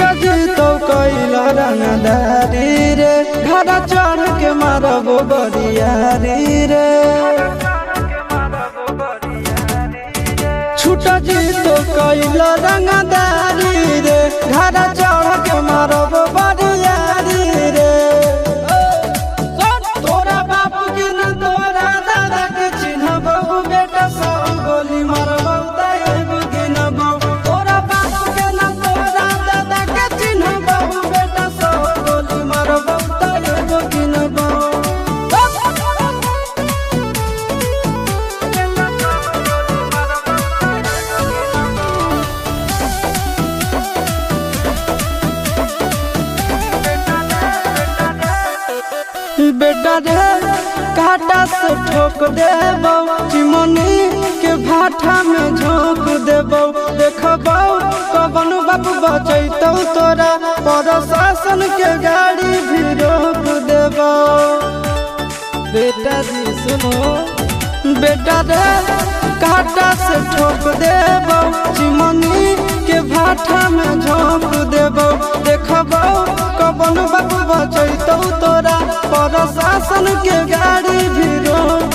छुटा जी तो कैला रंगदारी रे घर चढ़ के मारबो बरियारी रे छुटा जी तो कैला रंगदारी रे घर चढ़ के मारबो बरियारी रे तोरा बापू के न तोरा दादा के चिन्हबो बेटा सब गोली मारबो ताएगो गिनबो तोरा बापू के न तोरा दादा के चिन्हबो बेटा सब गोली मारबो ताएगो गिनबो बेटा रे काटा से ठोक देबो चिमनी के भाठा में झोंक देबो देखबो कवन बाप बचैतौ तोरा प्रशासन के गाड़ी भी रोक देबो बेटा जी सुनो बेटा रे काटा से ठोक देबो चिमनी के भाठा में झोंक देबो देखबो कवन बाप बचैतौ तोरा प्रशासन के गाड़ी भी रोक